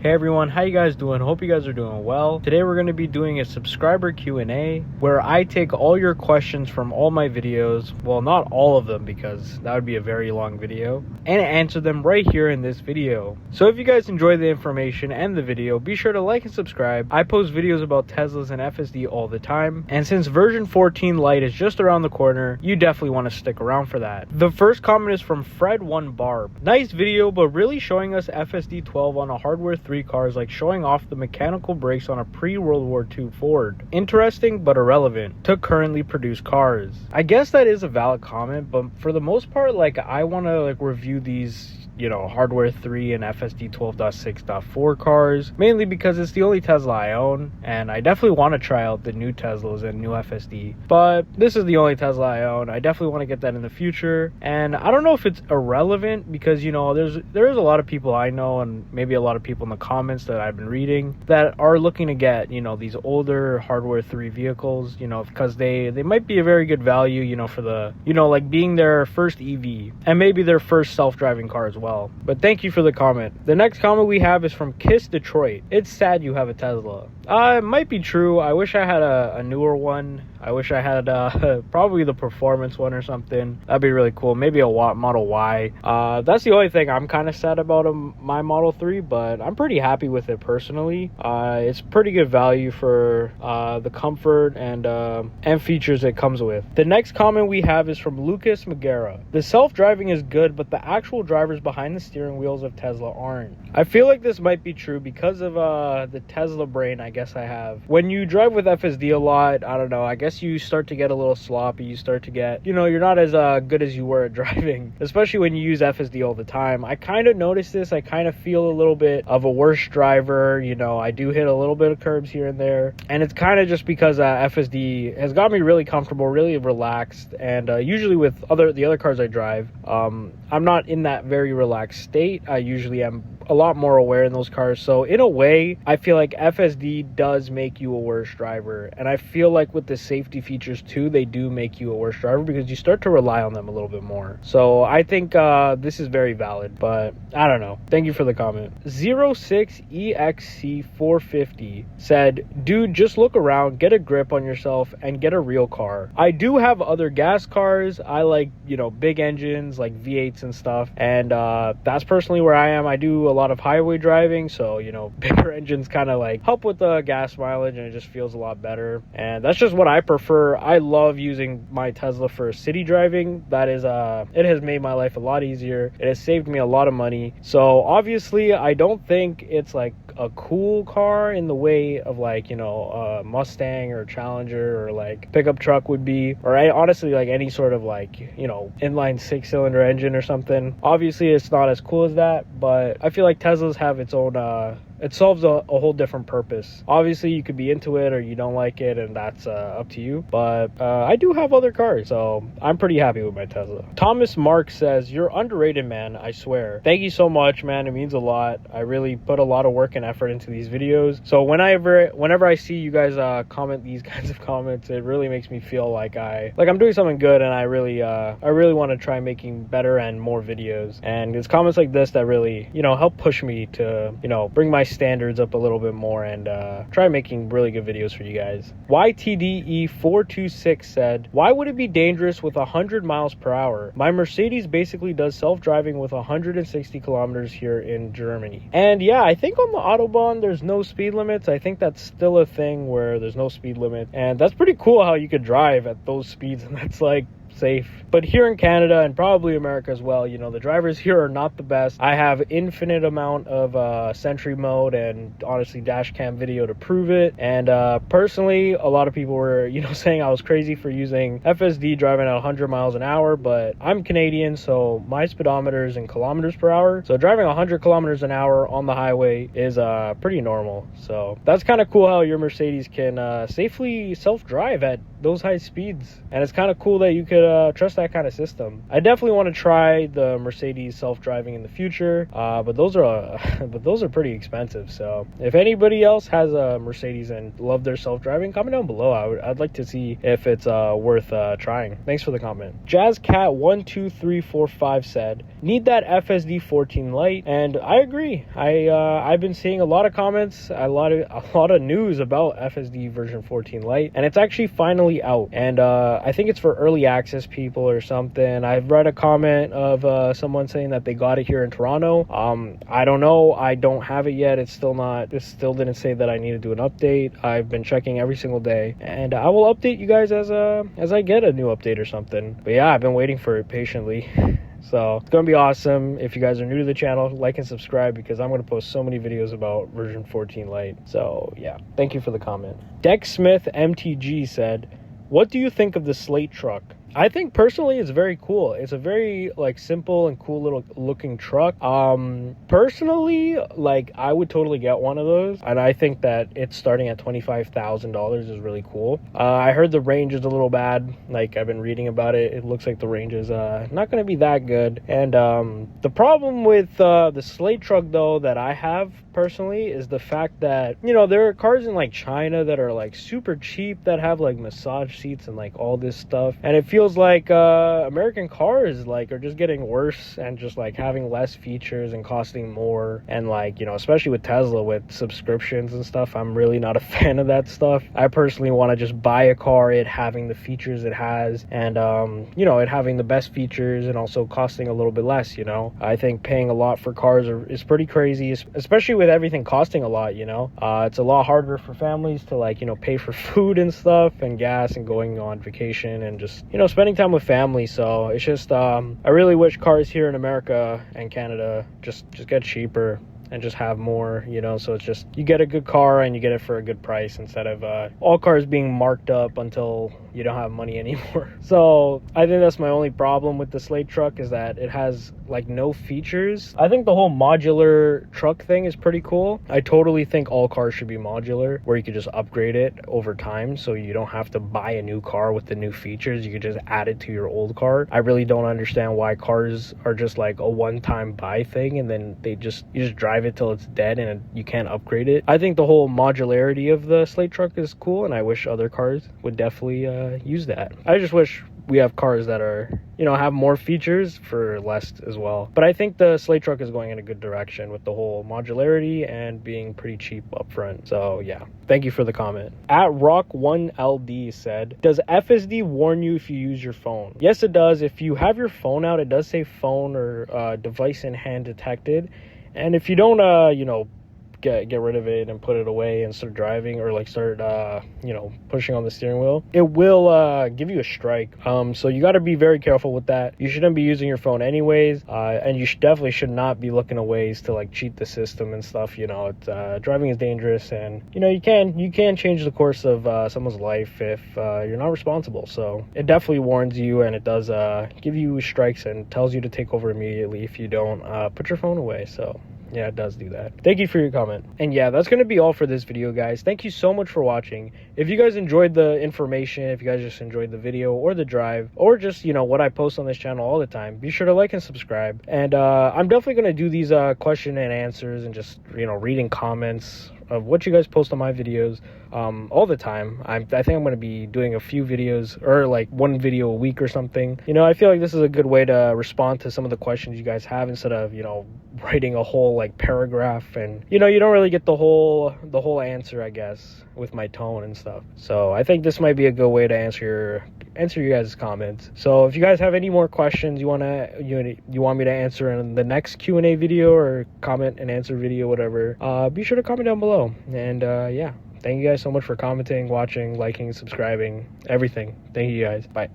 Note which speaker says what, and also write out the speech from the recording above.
Speaker 1: Hey everyone, how you guys doing? Hope you guys are doing well. Today we're going to be doing a subscriber Q&A where I take all your questions from all my videos, well not all of them because that would be a very long video, and answer them right here in this video. So if you guys enjoy the information and the video, be sure to like and subscribe. I post videos about Teslas and FSD all the time, and since version 14 Lite is just around the corner, you definitely want to stick around for that. The first comment is from Fred1Barb. Nice video, but really showing us FSD 12 on a hardware 3 cars, like showing off the mechanical brakes on a pre-World War II Ford. Interesting but irrelevant to currently produced cars. I guess that is a valid comment, but for the most part, like I want to review these hardware 3 and FSD 12.6.4 cars, mainly because it's the only Tesla I own, and I definitely want to try out the new Teslas and new FSD, but this is the only Tesla I own. I definitely want to get that in the future, and I don't know if it's irrelevant because there is a lot of people I know, and maybe a lot of people in the comments that I've been reading, that are looking to get these older hardware 3 vehicles, because they might be a very good value, for the like being their first EV and maybe their first self-driving car as well. But thank you for the comment. The next comment we have is from Kiss Detroit. It's sad you have a Tesla. It might be true. I wish I had a newer one. I wish I had probably the performance one or something. That'd be really cool. Maybe a Model Y. That's the only thing I'm kind of sad about my Model 3, but I'm pretty happy with it personally. It's pretty good value for the comfort and features it comes with. The next comment we have is from Lucas Magera. The self-driving is good, but the actual drivers behind the steering wheels of Tesla aren't. I feel like this might be true because of the Tesla brain I guess I have. When you drive with FSD a lot, I don't know, I guess you start to get a little sloppy. You start to get, you're not as good as you were at driving, especially when you use FSD all the time. I kind of noticed this. I kind of feel a little bit of a worse driver. I do hit a little bit of curbs here and there, and it's kind of just because FSD has got me really comfortable, really relaxed, and usually with the other cars I drive, I'm not in that very relaxed state. I usually am a lot more aware in those cars. So in a way, I feel like FSD does make you a worse driver, and I feel like with the safety features too, they do make you a worse driver because you start to rely on them a little bit more. So I think this is very valid, but I don't know. Thank you for the comment. 06EXC450 said, dude, just look around, get a grip on yourself, and get a real car. I do have other gas cars. I like big engines like V8s and stuff, and that's personally where I am. I do a lot of highway driving, so bigger engines kind of help with the gas mileage, and it just feels a lot better, and that's just what I prefer. I love using my Tesla for city driving. That is it has made my life a lot easier. It has saved me a lot of money. So obviously I don't think it's like a cool car in the way of a Mustang or Challenger or pickup truck would be, or honestly any sort of inline 6-cylinder engine or something. Obviously it's not as cool as that, but I feel like Teslas have its own it solves a whole different purpose. Obviously you could be into it or you don't like it, and that's up to you, but I do have other cars, so I'm pretty happy with my Tesla. Thomas Mark says, you're underrated, man, I swear. Thank you so much, man. It means a lot. I really put a lot of work and effort into these videos, so whenever I see you guys comment these kinds of comments, it really makes me feel like I'm doing something good, and I really want to try making better and more videos, and it's comments like this that really help push me to bring my standards up a little bit more and try making really good videos for you guys. YTDE426 said, why would it be dangerous with 100 miles per hour? My Mercedes basically does self-driving with 160 kilometers here in Germany. And yeah, I think on the Autobahn there's no speed limits. I think that's still a thing where there's no speed limit, and that's pretty cool how you could drive at those speeds, and that's safe. But here in Canada and probably America as well, the drivers here are not the best. I have infinite amount of Sentry mode and honestly dash cam video to prove it, and personally a lot of people were saying I was crazy for using FSD driving at 100 miles an hour, but I'm Canadian, so my speedometer is in kilometers per hour, so driving 100 kilometers an hour on the highway is pretty normal. So that's kind of cool how your Mercedes can safely self-drive at those high speeds, and it's kind of cool that you could should trust that kind of system. I definitely want to try the Mercedes self-driving in the future, but those are pretty expensive. So if anybody else has a Mercedes and love their self-driving, comment down below. I'd like to see if it's worth trying. Thanks for the comment. JazzCat12345 said, need that FSD 14 Lite, and I agree. I've been seeing a lot of comments, a lot of news about FSD version 14 Lite, and it's actually finally out. And I think it's for early access people or something. I've read a comment of someone saying that they got it here in Toronto. I don't know. I don't have it yet. It still didn't say that I need to do an update. I've been checking every single day, and I will update you guys as I get a new update or something. But yeah, I've been waiting for it patiently. So it's gonna be awesome. If you guys are new to the channel, like and subscribe, because I'm gonna post so many videos about version 14 Lite. So yeah, thank you for the comment. Dex Smith MTG said, what do you think of the Slate truck? I think personally it's very cool. It's a very like simple and cool little looking truck. Personally, like I would totally get one of those, and I think that it's starting at $25,000 is really cool. I heard the range is a little bad. Like I've been reading about it. It looks like the range is not going to be that good. And the problem with the Slate truck though that I have personally is the fact that, you know, there are cars in like China that are like super cheap that have like massage seats and like all this stuff, and it feels like American cars like are just getting worse and just like having less features and costing more. And like, you know, especially with Tesla with subscriptions and stuff, I'm really not a fan of that stuff. I personally want to just buy a car, it having the features it has, and you know, it having the best features and also costing a little bit less. You know, I think paying a lot for cars is pretty crazy, especially with everything costing a lot. You know, it's a lot harder for families to like, you know, pay for food and stuff and gas and going on vacation and just, you know, spending time with family. So it's just I really wish cars here in America and Canada just get cheaper and just have more, you know. So it's just, you get a good car and you get it for a good price instead of all cars being marked up until you don't have money anymore. So I think that's my only problem with the Slate truck, is that it has like no features. I think the whole modular truck thing is pretty cool. I totally think all cars should be modular, where you could just upgrade it over time, so you don't have to buy a new car with the new features. You could just add it to your old car. I really don't understand why cars are just like a one-time buy thing, and then you just drive it till it's dead and you can't upgrade it. I think the whole modularity of the Slate truck is cool, and I wish other cars would definitely use that. I just wish we have cars that are, you know, have more features for less as well. But I think the Slate truck is going in a good direction with the whole modularity and being pretty cheap up front. So yeah, thank you for the comment. At Rock1LD said, does FSD warn you if you use your phone? Yes, it does. If you have your phone out, it does say phone or device in hand detected. And if you don't, you know, get rid of it and put it away and start driving, or like start you know, pushing on the steering wheel, it will give you a strike. So you got to be very careful with that. You shouldn't be using your phone anyways, and you definitely should not be looking at ways to like cheat the system and stuff. You know, it's driving is dangerous, and you know, you can change the course of someone's life if you're not responsible. So it definitely warns you, and it does give you strikes and tells you to take over immediately if you don't put your phone away. So yeah, it does do that. Thank you for your comment. And yeah, that's going to be all for this video, guys. Thank you so much for watching. If you guys enjoyed the information, if you guys just enjoyed the video or the drive, or just, you know, what I post on this channel all the time, be sure to like and subscribe. And I'm definitely going to do these question and answers and just, you know, reading comments of what you guys post on my videos all the time. I think I'm going to be doing a few videos, or like one video a week or something. You know, I feel like this is a good way to respond to some of the questions you guys have, instead of, you know, writing a whole like paragraph, and you know, you don't really get the whole answer, I guess, with my tone and stuff. So I think this might be a good way to answer you guys' comments. So if you guys have any more questions you want me to answer in the next Q&A video or comment and answer video, whatever, be sure to comment down below. And yeah, thank you guys so much for commenting, watching, liking, subscribing, everything. Thank you guys. Bye.